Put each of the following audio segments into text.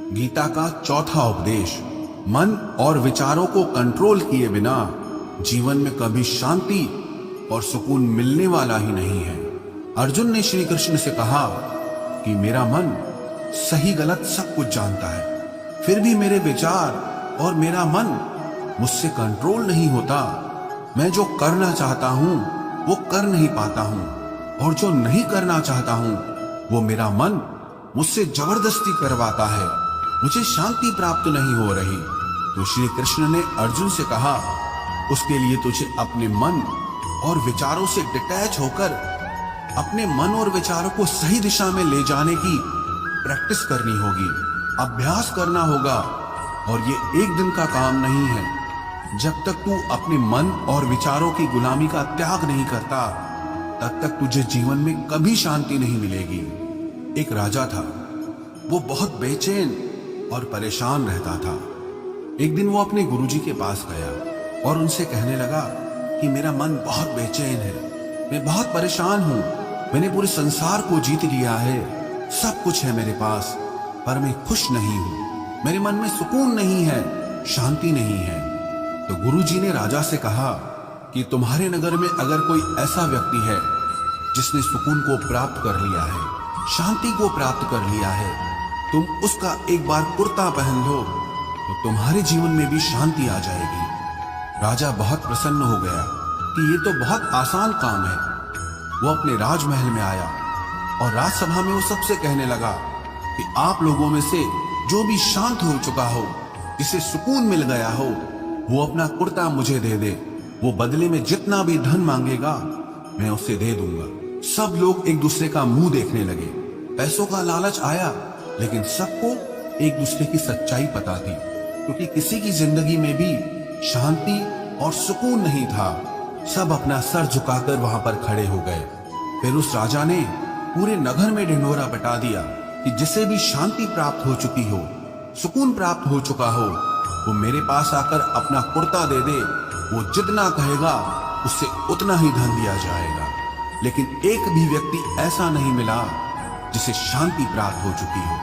गीता का चौथा उपदेश, मन और विचारों को कंट्रोल किए बिना जीवन में कभी शांति और सुकून मिलने वाला ही नहीं है। अर्जुन ने श्री कृष्ण से कहा कि मेरा मन सही गलत सब कुछ जानता है, फिर भी मेरे विचार और मेरा मन मुझसे कंट्रोल नहीं होता। मैं जो करना चाहता हूं वो कर नहीं पाता हूं, और जो नहीं करना चाहता हूं वो मेरा मन मुझसे जबरदस्ती करवाता है। मुझे शांति प्राप्त नहीं हो रही। तो श्री कृष्ण ने अर्जुन से कहा, उसके लिए तुझे अपने मन और विचारों से डिटैच होकर अपने मन और विचारों को सही दिशा में ले जाने की प्रैक्टिस करनी होगी, अभ्यास करना होगा। और ये एक दिन का काम नहीं है। जब तक तू अपने मन और विचारों की गुलामी का त्याग नहीं करता, तब तक तुझे जीवन में कभी शांति नहीं मिलेगी। एक राजा था, वो बहुत बेचैन और परेशान रहता था। एक दिन वो अपने गुरुजी के पास गया और उनसे कहने लगा कि मेरा मन बहुत बेचैन है, मैं बहुत परेशान हूं, मैंने पूरे संसार को जीत लिया है, सब कुछ है मेरे पास, पर मैं खुश नहीं हूं, मेरे मन में सुकून नहीं है, शांति नहीं है। तो गुरुजी ने राजा से कहा कि तुम्हारे नगर में अगर कोई ऐसा व्यक्ति है जिसने सुकून को प्राप्त कर लिया है, शांति को प्राप्त कर लिया है, तुम उसका एक बार कुर्ता पहन लो तो तुम्हारे जीवन में भी शांति आ जाएगी। राजा बहुत प्रसन्न हो गया कि ये तो बहुत आसान काम है। वो अपने राजमहल में आया और राजसभा में वो सबसे कहने लगा कि आप लोगों में से जो भी शांत हो चुका हो, जिसे सुकून मिल गया हो, वो अपना कुर्ता मुझे दे दे। वो बदले में जितना भी धन मांगेगा मैं उसे दे दूंगा। सब लोग एक दूसरे का मुंह देखने लगे। पैसों का लालच आया, लेकिन सबको एक दूसरे की सच्चाई पता थी, क्योंकि किसी की जिंदगी में भी शांति और सुकून नहीं था। सब अपना सर झुकाकर वहां पर खड़े हो गए। फिर उस राजा ने पूरे नगर में ढिंढोरा पिटा दिया कि जिसे भी शांति प्राप्त हो चुकी हो, सुकून प्राप्त हो चुका हो, वो मेरे पास आकर अपना कुर्ता दे दे। वो जितना कहेगा उससे उतना ही धन दिया जाएगा। लेकिन एक भी व्यक्ति ऐसा नहीं मिला जिसे शांति प्राप्त हो चुकी हो।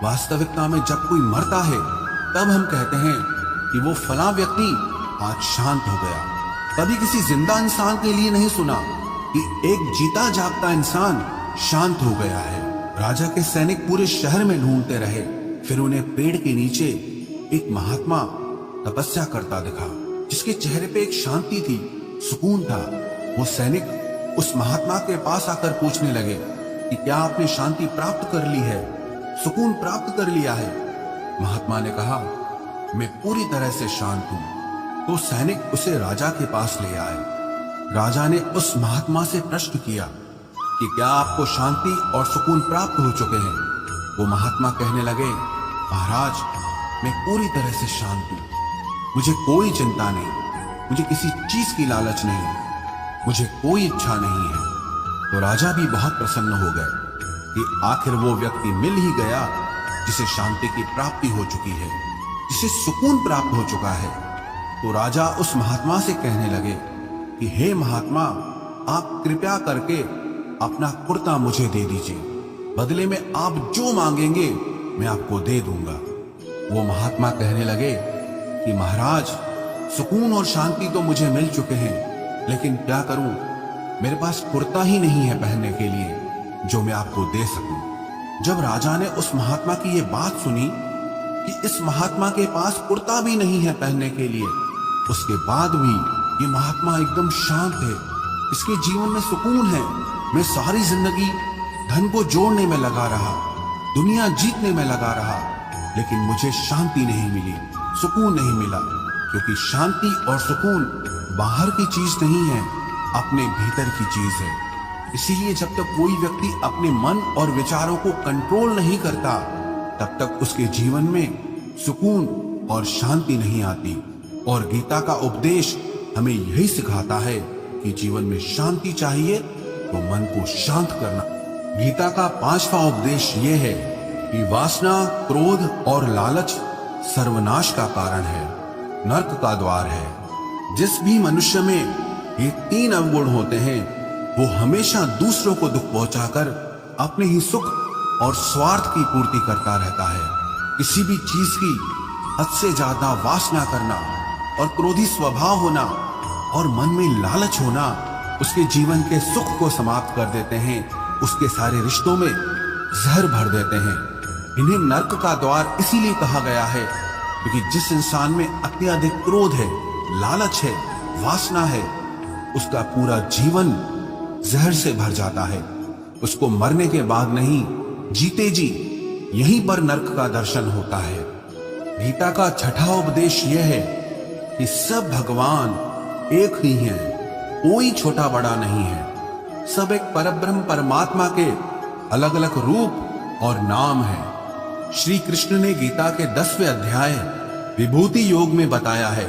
वास्तविकता में जब कोई मरता है तब हम कहते हैं कि वो फला व्यक्ति आज शांत हो गया। कभी किसी जिंदा इंसान के लिए नहीं सुना कि एक जीता जागता इंसान शांत हो गया है। राजा के सैनिक पूरे शहर में ढूंढते रहे, फिर उन्हें पेड़ के नीचे एक महात्मा तपस्या करता दिखा, जिसके चेहरे पे एक शांति थी, सुकून था। वो सैनिक उस महात्मा के पास आकर पूछने लगे कि क्या आपने शांति प्राप्त कर ली है, सुकून प्राप्त कर लिया है? महात्मा ने कहा, मैं पूरी तरह से शांत हूं। तो सैनिक उसे राजा के पास ले आए। राजा ने उस महात्मा से प्रश्न किया कि क्या आपको शांति और सुकून प्राप्त हो चुके हैं? वो महात्मा कहने लगे, महाराज, मैं पूरी तरह से शांत हूं, मुझे कोई चिंता नहीं, मुझे किसी चीज की लालच नहीं, मुझे कोई इच्छा नहीं है। तो राजा भी बहुत प्रसन्न हो गए कि आखिर वो व्यक्ति मिल ही गया जिसे शांति की प्राप्ति हो चुकी है, जिसे सुकून प्राप्त हो चुका है। तो राजा उस महात्मा से कहने लगे कि हे महात्मा, आप कृपया करके अपना कुर्ता मुझे दे दीजिए, बदले में आप जो मांगेंगे मैं आपको दे दूंगा। वो महात्मा कहने लगे कि महाराज, सुकून और शांति तो मुझे मिल चुके हैं, लेकिन क्या करूं, मेरे पास कुर्ता ही नहीं है पहनने के लिए जो मैं आपको दे सकूं। जब राजा ने उस महात्मा की ये बात सुनी कि इस महात्मा के पास कुर्ता भी नहीं है पहनने के लिए, उसके बाद भी ये महात्मा एकदम शांत है, इसके जीवन में सुकून है। मैं सारी जिंदगी धन को जोड़ने में लगा रहा, दुनिया जीतने में लगा रहा, लेकिन मुझे शांति नहीं मिली, सुकून नहीं मिला, क्योंकि शांति और सुकून बाहर की चीज नहीं है, अपने भीतर की चीज है। इसीलिए जब तक कोई व्यक्ति अपने मन और विचारों को कंट्रोल नहीं करता, तब तक उसके जीवन में सुकून और शांति नहीं आती। और गीता का उपदेश हमें यही सिखाता है कि जीवन में शांति चाहिए तो मन को शांत करना। गीता का 5वां उपदेश ये है कि वासना, क्रोध और लालच सर्वनाश का कारण है, नरक का द्वार है। जिस भी मनुष्य में ये 3 अवगुण होते हैं, वो हमेशा दूसरों को दुख पहुंचाकर अपने ही सुख और स्वार्थ की पूर्ति करता रहता है। किसी भी चीज की हद से ज्यादा वासना करना और क्रोधी स्वभाव होना और मन में लालच होना उसके जीवन के सुख को समाप्त कर देते हैं, उसके सारे रिश्तों में जहर भर देते हैं। इन्हें नर्क का द्वार इसीलिए कहा गया है क्योंकि जिस इंसान में अत्यधिक क्रोध है, लालच है, वासना है, उसका पूरा जीवन जहर से भर जाता है। उसको मरने के बाद नहीं, जीते जी यहीं पर नर्क का दर्शन होता है। गीता का छठा उपदेश यह है कि सब भगवान एक ही हैं, कोई छोटा बड़ा नहीं है। सब एक परब्रह्म परमात्मा के अलग अलग रूप और नाम है। श्री कृष्ण ने गीता के 10वें अध्याय विभूति योग में बताया है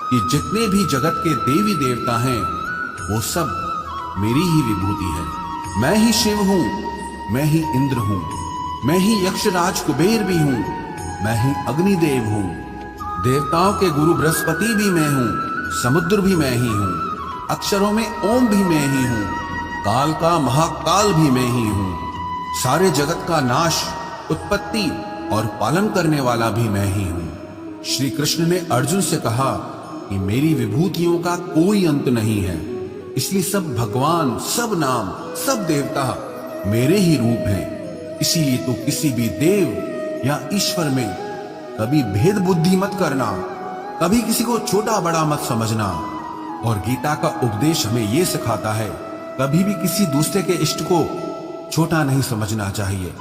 कि जितने भी जगत के देवी देवता हैं वो सब मेरी ही विभूति है। मैं ही शिव हूं, मैं ही इंद्र हूं, मैं ही यक्षराज कुबेर भी हूं, मैं ही अग्निदेव हूं, देवताओं के गुरु बृहस्पति भी मैं हूं, समुद्र भी मैं ही हूं, अक्षरों में ओम भी मैं ही हूं, काल का महाकाल भी मैं ही हूं, सारे जगत का नाश, उत्पत्ति और पालन करने वाला भी मैं ही हूं। श्री कृष्ण ने अर्जुन से कहा कि मेरी विभूतियों का कोई अंत नहीं है, इसलिए सब भगवान, सब नाम, सब देवता मेरे ही रूप हैं। इसीलिए तो किसी भी देव या ईश्वर में कभी भेद बुद्धि मत करना, कभी किसी को छोटा बड़ा मत समझना। और गीता का उपदेश हमें यह सिखाता है कभी भी किसी दूसरे के इष्ट को छोटा नहीं समझना चाहिए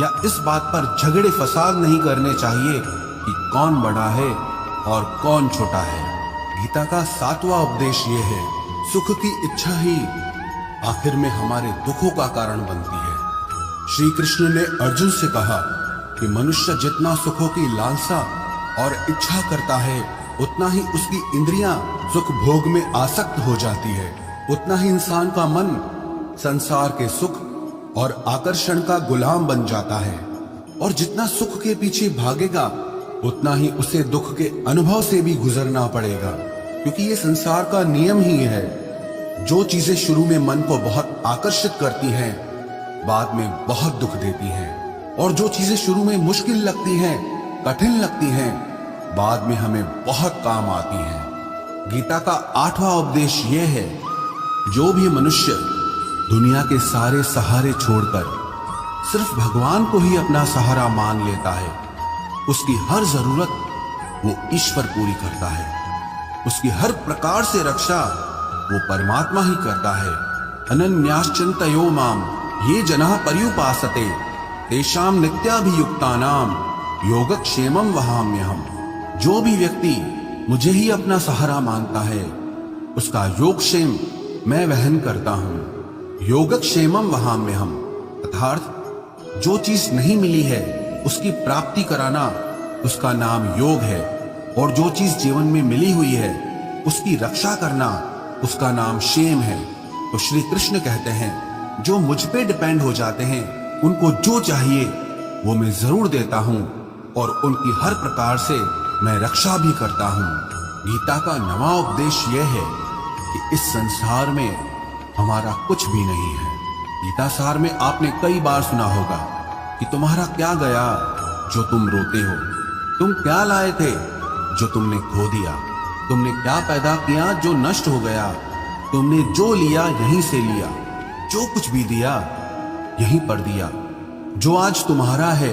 या इस बात पर झगड़े फसाद नहीं करने चाहिए कि कौन बड़ा है और कौन छोटा है। गीता का 7वां उपदेश ये है, सुख की इच्छा ही आखिर में हमारे दुखों का कारण बनती है। श्री कृष्ण ने अर्जुन से कहा कि मनुष्य जितना सुखों की लालसा और इच्छा करता है उतना ही उसकी इंद्रियां सुख भोग में आसक्त हो जाती है, उतना ही इंसान का मन संसार के सुख और आकर्षण का गुलाम बन जाता है। और जितना सुख के पीछे भागेगा उतना ही उसे दुख के अनुभव से भी गुजरना पड़ेगा, क्योंकि ये संसार का नियम ही है। जो चीजें शुरू में मन को बहुत आकर्षित करती हैं बाद में बहुत दुख देती हैं, और जो चीजें शुरू में मुश्किल लगती हैं, कठिन लगती हैं, बाद में हमें बहुत काम आती हैं। गीता का 8वां उपदेश यह है, जो भी मनुष्य दुनिया के सारे सहारे छोड़कर सिर्फ भगवान को ही अपना सहारा मान लेता है, उसकी हर जरूरत वो ईश्वर पूरी करता है, उसकी हर प्रकार से रक्षा वो परमात्मा ही करता है। अनन्याश्चिन्तयो माम ये जनाः पर्युपासते तेषां नित्याभियुक्तानां योगक्षेमं वहाम्यहम्। जो भी व्यक्ति मुझे ही अपना सहारा मानता है उसका योगक्षेम मैं वहन करता हूं। योगक्षेमम वहाम्यहम् अर्थात जो चीज नहीं मिली है उसकी प्राप्ति कराना उसका नाम योग है, और जो चीज जीवन में मिली हुई है उसकी रक्षा करना उसका नाम क्षेम है। तो श्री कृष्ण कहते हैं जो मुझ पे डिपेंड हो जाते हैं उनको जो चाहिए वो मैं जरूर देता हूं और उनकी हर प्रकार से मैं रक्षा भी करता हूं। गीता का 9वां उपदेश यह है कि इस संसार में हमारा कुछ भी नहीं है। गीता सार में आपने कई बार सुना होगा कि तुम्हारा क्या गया जो तुम रोते हो, तुम क्या लाए थे जो तुमने खो दिया, तुमने क्या पैदा किया जो नष्ट हो गया, तुमने जो लिया यहीं से लिया, जो कुछ भी दिया यहीं पर दिया। जो आज तुम्हारा है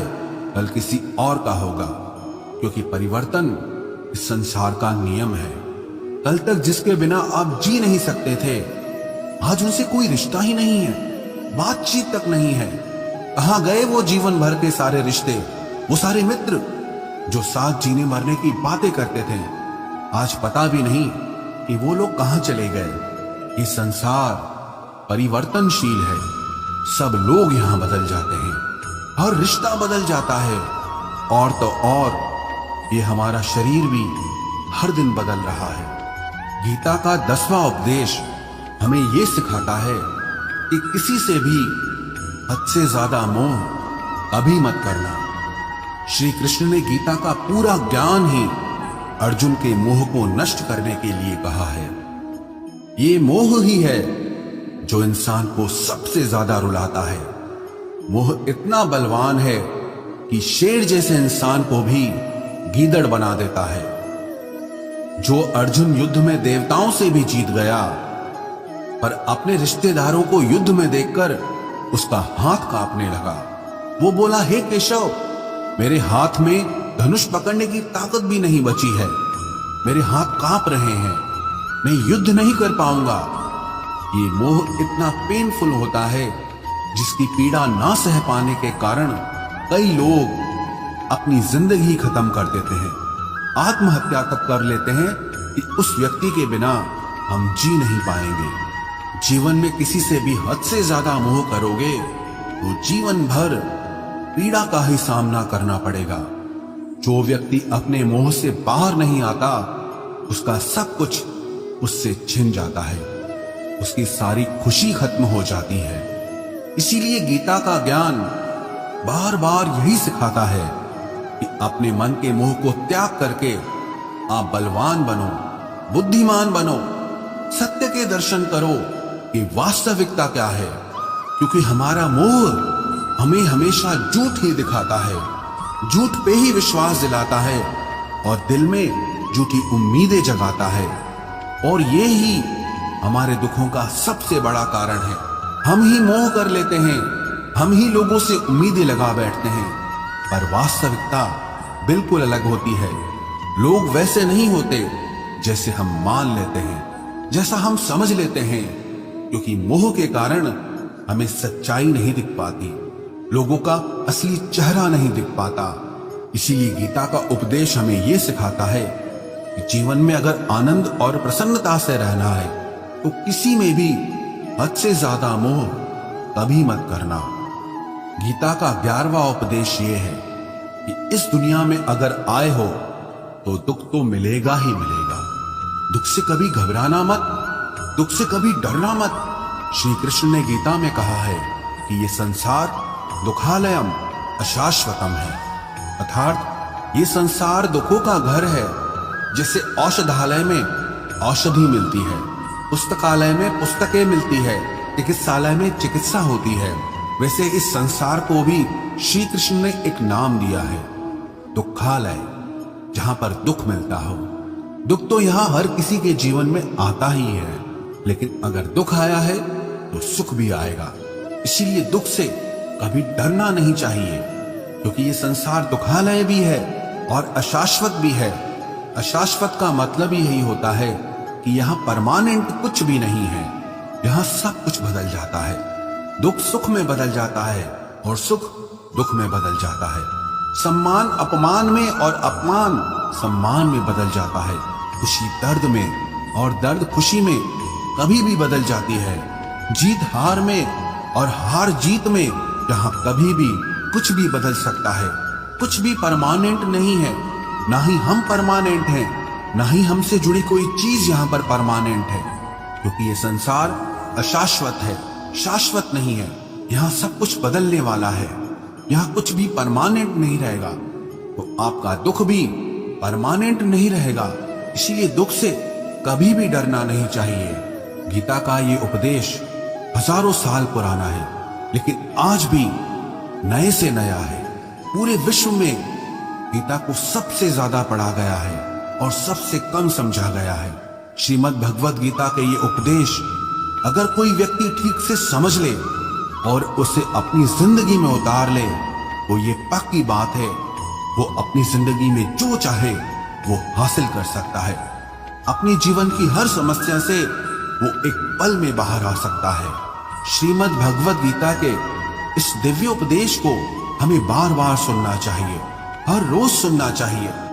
कल किसी और का होगा, क्योंकि परिवर्तन इस संसार का नियम है। कल तक जिसके बिना आप जी नहीं सकते थे आज उनसे कोई रिश्ता ही नहीं है, बातचीत तक नहीं है। कहां गए वो जीवन भर के सारे रिश्ते, वो सारे मित्र जो साथ जीने मरने की बातें करते थे, आज पता भी नहीं कि वो लोग कहां चले गए। ये संसार परिवर्तनशील है, सब लोग यहां बदल जाते हैं, हर रिश्ता बदल जाता है, और तो और ये हमारा शरीर भी हर दिन बदल रहा है। गीता का 10वां उपदेश हमें ये सिखाता है कि किसी से भी हद से ज्यादा मोह कभी मत करना। श्री कृष्ण ने गीता का पूरा ज्ञान ही अर्जुन के मोह को नष्ट करने के लिए कहा है। ये मोह ही है जो इंसान को सबसे ज्यादा रुलाता है। मोह इतना बलवान है कि शेर जैसे इंसान को भी गीदड़ बना देता है। जो अर्जुन युद्ध में देवताओं से भी जीत गया, पर अपने रिश्तेदारों को युद्ध में देखकर उसका हाथ कांपने लगा। वो बोला, हे केशव, मेरे हाथ में धनुष पकड़ने की ताकत भी नहीं बची है, मेरे हाथ कांप रहे हैं, मैं युद्ध नहीं कर पाऊंगा। ये मोह इतना पेनफुल होता है जिसकी पीड़ा ना सह पाने के कारण कई लोग अपनी जिंदगी खत्म कर देते हैं, आत्महत्या तक कर लेते हैं कि उस व्यक्ति के बिना हम जी नहीं पाएंगे। जीवन में किसी से भी हद से ज्यादा मोह करोगे तो जीवन भर पीड़ा का ही सामना करना पड़ेगा। जो व्यक्ति अपने मोह से बाहर नहीं आता, उसका सब कुछ उससे छिन जाता है, उसकी सारी खुशी खत्म हो जाती है। इसीलिए गीता का ज्ञान बार बार यही सिखाता है कि अपने मन के मोह को त्याग करके आप बलवान बनो, बुद्धिमान बनो, सत्य के दर्शन करो कि वास्तविकता क्या है। क्योंकि हमारा मोह हमें हमेशा झूठ ही दिखाता है, झूठ पे ही विश्वास दिलाता है और दिल में झूठी उम्मीदें जगाता है। और ये ही हमारे दुखों का सबसे बड़ा कारण है। हम ही मोह कर लेते हैं, हम ही लोगों से उम्मीदें लगा बैठते हैं, पर वास्तविकता बिल्कुल अलग होती है। लोग वैसे नहीं होते जैसे हम मान लेते हैं, जैसा हम समझ लेते हैं, क्योंकि मोह के कारण हमें सच्चाई नहीं दिख पाती, लोगों का असली चेहरा नहीं दिख पाता। इसीलिए गीता का उपदेश हमें यह सिखाता है कि जीवन में अगर आनंद और प्रसन्नता से रहना है तो किसी में भी हद से ज्यादा मोह कभी मत करना। गीता का 11वां उपदेश ये है कि इस दुनिया में अगर आए हो तो दुख तो मिलेगा ही मिलेगा। दुख से कभी घबराना मत, दुख से कभी डरना मत। श्री कृष्ण ने गीता में कहा है कि ये संसार दुखालयम अशाश्वतम है, अर्थात ये संसार दुखों का घर है। जैसे औषधालय में औषधि मिलती है, पुस्तकालय में पुस्तकें मिलती है, चिकित्सालय में चिकित्सा होती है, वैसे इस संसार को भी श्री कृष्ण ने एक नाम दिया है, दुखालय, जहां पर दुख मिलता हो। दुख तो यहां हर किसी के जीवन में आता ही है, लेकिन अगर दुख आया है तो सुख भी आएगा। इसीलिए दुख से कभी डरना नहीं चाहिए, क्योंकि ये संसार दुखालय भी है और अशाश्वत भी है। अशाश्वत का मतलब ही यही होता है कि यहाँ परमानेंट कुछ भी नहीं है, यहाँ सब कुछ बदल जाता है। दुख सुख में बदल जाता है और सुख दुख में बदल जाता है। सम्मान अपमान में और अपमान सम्मान में बदल जाता है। खुशी दर्द में और दर्द खुशी में कभी भी बदल जाती है। जीत हार में और हार जीत में यहाँ कभी भी कुछ भी बदल सकता है। कुछ भी परमानेंट नहीं है, ना ही हम परमानेंट हैं, ना ही हमसे जुड़ी कोई चीज यहाँ पर परमानेंट है, क्योंकि ये संसार अशाश्वत है, शाश्वत नहीं है। यहाँ सब कुछ बदलने वाला है, यहाँ कुछ भी परमानेंट नहीं रहेगा। तो आपका दुख भी परमानेंट नहीं रहेगा, इसीलिए दुख से कभी भी डरना नहीं चाहिए। गीता का ये उपदेश हजारों साल पुराना है, लेकिन आज भी नए से नया है। पूरे विश्व में गीता को सबसे ज्यादा पढ़ा गया है और सबसे कम समझा गया है। श्रीमद् भगवत गीता के ये उपदेश अगर कोई व्यक्ति ठीक से समझ ले और उसे अपनी जिंदगी में उतार ले, तो ये पक्की बात है, वो अपनी जिंदगी में जो चाहे वो हासिल कर सकता है। अपने जीवन की हर समस्या से वो एक पल में बाहर आ सकता है। श्रीमद् भगवत गीता के इस दिव्य उपदेश को हमें बार बार सुनना चाहिए, हर रोज सुनना चाहिए।